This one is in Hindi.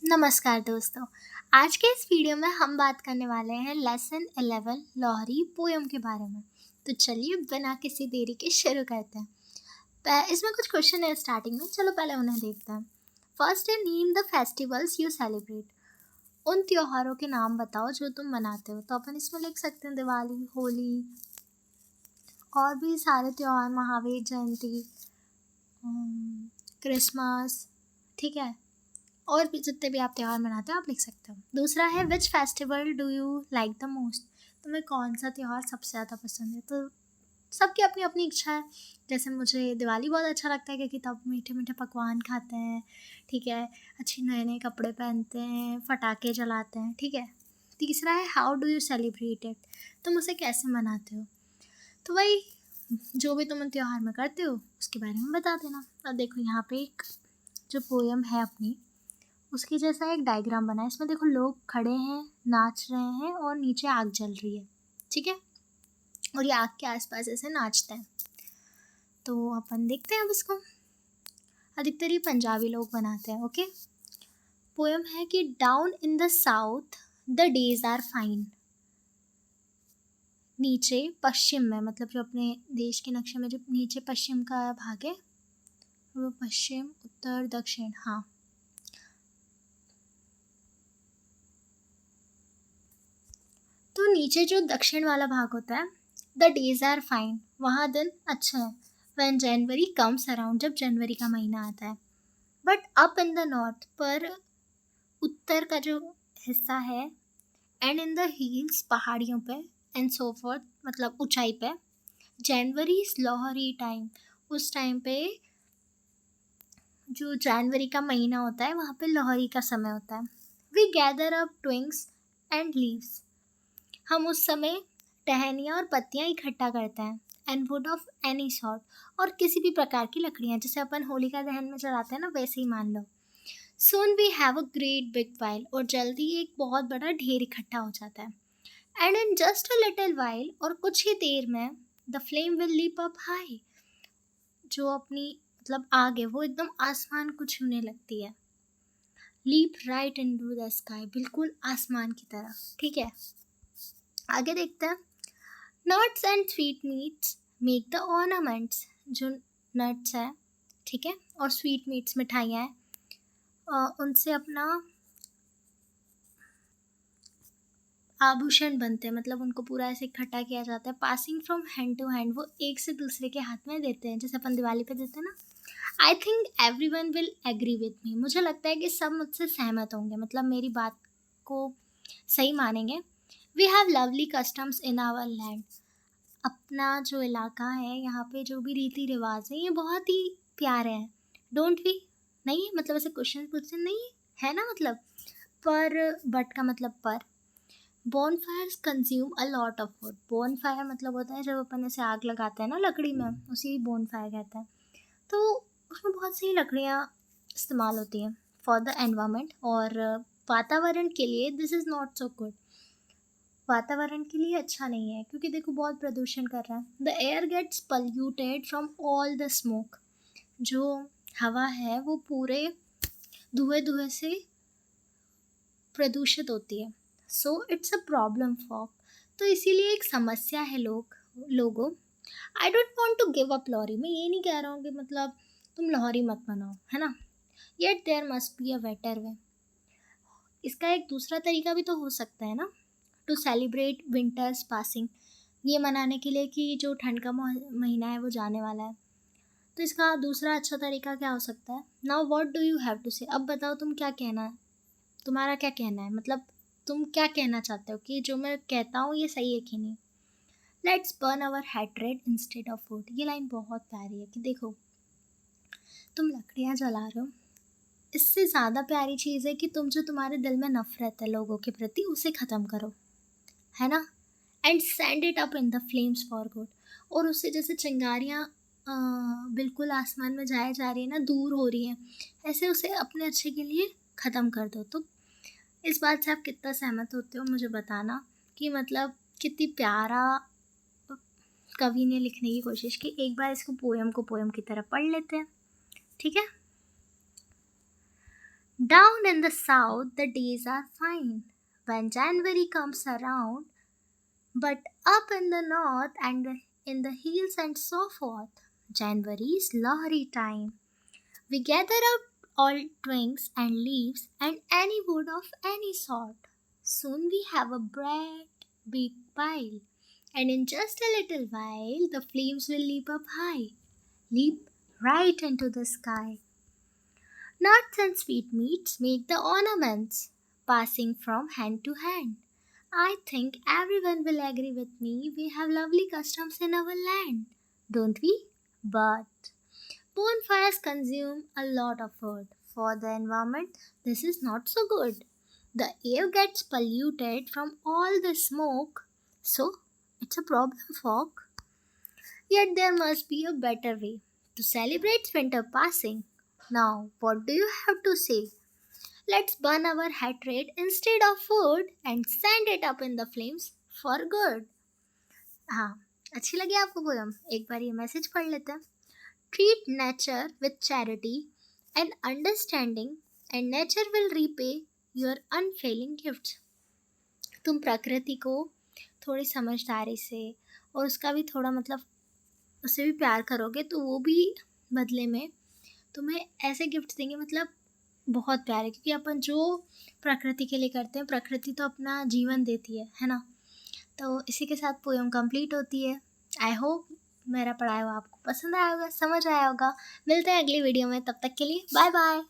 नमस्कार दोस्तों। आज के इस वीडियो में हम बात करने वाले हैं लेसन 11 लोहरी पोयम के बारे में। तो चलिए बिना किसी देरी के शुरू करते हैं। इसमें कुछ क्वेश्चन है स्टार्टिंग में, चलो पहले उन्हें देखते हैं। फर्स्ट है name the festivals you celebrate. उन त्योहारों के नाम बताओ जो तुम मनाते हो। तो अपन इसमें लिख सकते हैं दिवाली, होली और भी सारे त्योहार, महावीर जयंती, क्रिसमस, ठीक है। और भी जितने भी आप त्यौहार मनाते हो आप लिख सकते हो। दूसरा है which festival do you like the most. तुम्हें कौन सा त्यौहार सबसे ज़्यादा पसंद है। तो सबकी अपनी अपनी इच्छा है। जैसे मुझे दिवाली बहुत अच्छा लगता है क्योंकि तब मीठे मीठे पकवान खाते हैं, ठीक है, अच्छे नए नए कपड़े पहनते हैं, पटाखे जलाते हैं, ठीक है। तीसरा है how do you celebrate it. तुम उसे कैसे मनाते हो। तो वही जो भी तुम उन त्यौहार में करते हो उसके बारे में बता देना। अब देखो यहाँ पे एक जो पोयम है अपनी, उसके जैसा एक डायग्राम बना है। इसमें देखो लोग खड़े हैं, नाच रहे हैं और नीचे आग जल रही है, ठीक है। और ये आग के आसपास ऐसे नाचते हैं। तो अपन देखते हैं अब इसको। अधिकतर ये पंजाबी लोग बनाते हैं, ओके। पोयम है कि down in the south the days are fine. नीचे पश्चिम में, मतलब जो अपने देश के नक्शे में जो नीचे पश्चिम का भाग है वो पश्चिम उत्तर दक्षिण, हाँ। तो नीचे जो दक्षिण वाला भाग होता है, द डेज आर फाइन, वहाँ दिन अच्छा है। व्हेन जनवरी कम्स अराउंड, जब जनवरी का महीना आता है। But up in the north, पर उत्तर का जो हिस्सा है, एंड इन द हिल्स, पहाड़ियों पे, एंड सो फोर्थ, मतलब ऊंचाई पे, जनवरी इज लोहरी टाइम। उस टाइम पे जो जनवरी का महीना होता है वहाँ पे लोहरी का समय होता है। We gather up twigs and leaves. हम उस समय टहनियाँ और पत्तियाँ इकट्ठा करते हैं। And wood of any sort, और किसी भी प्रकार की लकड़ियाँ, जैसे अपन होलिका दहन में जलाते हैं ना, वैसे ही मान लो। Soon we have a great big pile, और जल्दी एक बहुत बड़ा ढेर इकट्ठा हो जाता है। And in just a little while, और कुछ ही देर में, the flame will leap up high. जो अपनी मतलब आग है वो एकदम आसमान को छूने लगती है। Leap right into the sky, बिल्कुल आसमान की तरफ, ठीक है। आगे देखते हैं। Nuts and sweet meats make the ornaments. जो नट्स है, ठीक है, और स्वीट मीट्स, मिठाइयाँ हैं, उनसे अपना आभूषण बनते हैं। मतलब उनको पूरा ऐसे इकट्ठा किया जाता है। Passing from hand to hand, वो एक से दूसरे के हाथ में देते हैं, जैसे अपन दिवाली पे देते हैं ना। I think every one will agree with me. मुझे लगता है कि सब मुझसे सहमत होंगे, मतलब मेरी बात को सही मानेंगे। We have lovely customs in our land. अपना जो इलाका है, यहाँ पे जो भी रीति रिवाज है ये बहुत ही प्यारे हैं। Don't we. नहीं, मतलब ऐसे क्वेश्चन पूछते नहीं है ना, मतलब पर, बट का मतलब पर। Bonfires consume a lot of wood. Bonfire मतलब होता है जब अपन ऐसे आग लगाते हैं ना लकड़ी में, उसी बॉन फायर कहते हैं। तो उसमें बहुत सी लकड़ियाँ इस्तेमाल होती हैं फॉर द एनवायरमेंट, और वातावरण के लिए this is not so good. वातावरण के लिए अच्छा नहीं है क्योंकि देखो बहुत प्रदूषण कर रहा है। The air gets polluted from all the smoke. जो हवा है वो पूरे धुएं धुएं से प्रदूषित होती है। So it's a problem for. तो इसीलिए एक समस्या है लोगों। I don't want to give up Lohri. मैं ये नहीं कह रहा हूँ कि मतलब तुम लोहरी मत मनाओ, है ना। Yet there must be a better way. इसका एक दूसरा तरीका भी तो हो सकता है ना, टू सेलिब्रेट विंटर्स पासिंग। ये मनाने के लिए कि जो ठंड का महीना है वो जाने वाला है। तो इसका दूसरा अच्छा तरीका क्या हो सकता है। Now what do you have to say. अब बताओ तुम क्या कहना है, तुम्हारा क्या कहना है, मतलब तुम क्या कहना चाहते हो कि जो मैं कहता हूँ ये सही है कि नहीं। Let's burn our hatred instead of wood. ये लाइन बहुत प्यारी है कि देखो तुम लकड़ियाँ जला रहे हो, इससे ज़्यादा प्यारी चीज़ है कि तुम जो तुम्हारे दिल में नफरत है लोगों के प्रति उसे ख़त्म करो, है ना। And send it up in the flames for good. और उससे जैसे चिंगारियाँ बिल्कुल आसमान में जाए जा रही है ना, दूर हो रही हैं, ऐसे उसे अपने अच्छे के लिए ख़त्म कर दो। तो इस बात से आप कितना सहमत होते हो मुझे बताना, कि मतलब कितनी प्यारा कवि ने लिखने की कोशिश की। एक बार इसको पोयम की तरह पढ़ लेते हैं, ठीक है। Down in the south, the days are fine when January comes around, but up in the north and in the hills and so forth, January is Lohri time. We gather up all twigs and leaves and any wood of any sort. Soon we have a bright big pile, and in just a little while the flames will leap up high, leap right into the sky. Nuts and sweetmeats make the ornaments, passing from hand to hand. I think everyone will agree with me. We have lovely customs in our land, don't we? But bonfires consume a lot of wood. For the environment, this is not so good. The air gets polluted from all the smoke, so it's a problem, folk. Yet there must be a better way to celebrate winter passing. Now, what do you have to say? Let's burn our hatred instead of food and send it up in the flames for good. हाँ, अच्छी लगी आपको पोयम? एक बार ये मैसेज पढ़ लेते हैं. Treat nature with charity and understanding, and nature will repay your unfailing gifts. तुम प्रकृति को थोड़ी समझदारी से और उसका भी थोड़ा मतलब उससे भी प्यार करोगे तो वो भी बदले में तुम्हें ऐसे गिफ्ट देंगे, मतलब बहुत प्यारे, क्योंकि अपन जो प्रकृति के लिए करते हैं प्रकृति तो अपना जीवन देती है ना. तो इसी के साथ पोएम कंप्लीट होती है. आई होप मेरा पढ़ाया हुआ आपको पसंद आया होगा, समझ आया होगा. मिलते हैं अगली वीडियो में, तब तक के लिए बाय बाय.